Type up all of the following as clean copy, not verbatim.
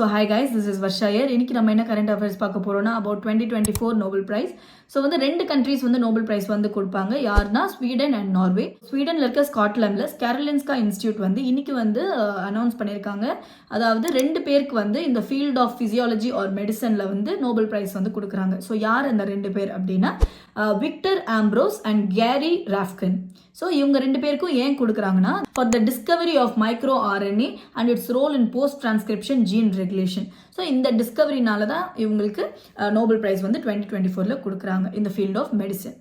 So hi guys, this is Varsha here. இன்னைக்கு நம்ம என்ன கரண்ட் அஃபேர்ஸ் பார்க்க போறோம்னா about 2024 நோபல் பிரைஸ். ஸோ வந்து ரெண்டு கண்ட்ரீஸ் வந்து நோபல் பிரைஸ் வந்து கொடுப்பாங்க. யாருன்னா ஸ்வீடன் அண்ட் நார்வே. ஸ்வீடனில் இருக்க ஸ்காட்லாண்டில் கேரலின்ஸ்கா இன்ஸ்டியூட் வந்து இன்னைக்கு வந்து அனௌன்ஸ் பண்ணியிருக்காங்க. அதாவது ரெண்டு பேருக்கு வந்து இந்த ஃபீல்ட் ஆஃப் ஃபிசியாலஜி ஆர் மெடிசனில் வந்து நோபல் பிரைஸ் வந்து கொடுக்குறாங்க. ஸோ யார் அந்த ரெண்டு பேர் அப்படின்னா Victor Ambros and Gary Ruvkun. So இவங்க ரெண்டு பேருக்கும் ஏன் கொடுக்குறாங்கன்னா for the discovery of micro RNA and its role in post transcription gene regulation. So இந்த டிஸ்கவரினால தான் இவங்களுக்கு நோபல் பிரைஸ் வந்து 2024 கொடுக்குறாங்க இந்த ஃபீல்ட் ஆஃப் மெடிசன்.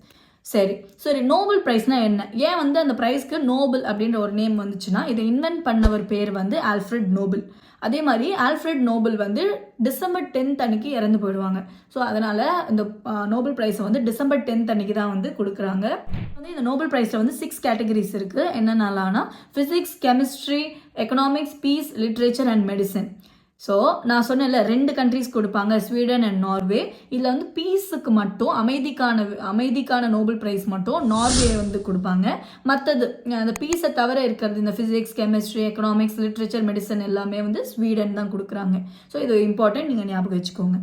சரி நோபல் பிரைஸ்னா என்ன, ஏன் வந்து அந்த பிரைஸ்க்கு நோபல் அப்படின்ற ஒரு நேம் வந்துச்சுன்னா இதை இன்வென்ட் பண்ணவர் பேர் வந்து ஆல்ஃப்ரெட் நோபல். அதே மாதிரி ஆல்ஃப்ரெட் நோபல் வந்து December 10th அன்னைக்கு இறந்து போயிடுவாங்க. ஸோ அதனால இந்த நோபல் பிரைஸை வந்து December 10th அன்னைக்கு தான் வந்து கொடுக்குறாங்க. வந்து இந்த நோபல் பிரைஸில் வந்து 6 கேட்டகரிஸ் இருக்குது. என்னென்னலாம்னா physics, chemistry, economics, peace, literature and medicine. So நான் சொன்னேன்ல ரெண்டு கண்ட்ரிஸ் கொடுப்பாங்க, ஸ்வீடன் அண்ட் நார்வே. இதில் வந்து பீஸுக்கு மட்டும் அமைதிக்கான நோபல் பிரைஸ் மட்டும் நார்வே வந்து கொடுப்பாங்க. மற்றது அந்த பீஸை தவிர இருக்கிறது இந்த physics, chemistry, economics, literature, medicine எல்லாமே வந்து ஸ்வீடன் தான் கொடுக்குறாங்க. ஸோ இது இம்பார்ட்டன்ட், நீங்கள் ஞாபகம் வச்சுக்கோங்க.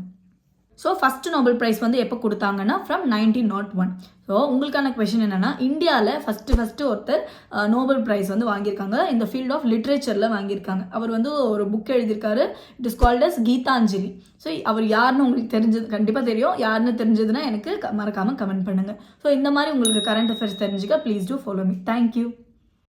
ஸோ ஃபஸ்ட்டு நோபல் ப்ரைஸ் வந்து எப்போ கொடுத்தாங்கன்னா ஃப்ரம் 1901. ஸோ உங்களுக்கான கொஷின் என்னென்னா இந்தியாவில் ஃபஸ்ட்டு ஒருத்தர் நோபல் ப்ரைஸ் வந்து வாங்கியிருக்காங்க. இந்த ஃபீல்ட் ஆஃப் லிட்ரேச்சரில் வாங்கியிருக்காங்க. அவர் வந்து ஒரு புக் எழுதியிருக்காரு. It is called as Gitanjali. So அவர் யாருன்னு உங்களுக்கு தெரிஞ்சது கண்டிப்பாக தெரியும். யாருன்னு தெரிஞ்சதுன்னா எனக்கு மறக்காமல் கமெண்ட் பண்ணுங்கள். ஸோ இந்த மாதிரி உங்களுக்கு கரண்ட் அஃபேர்ஸ் தெரிஞ்சுக்க please do follow me. Thank you.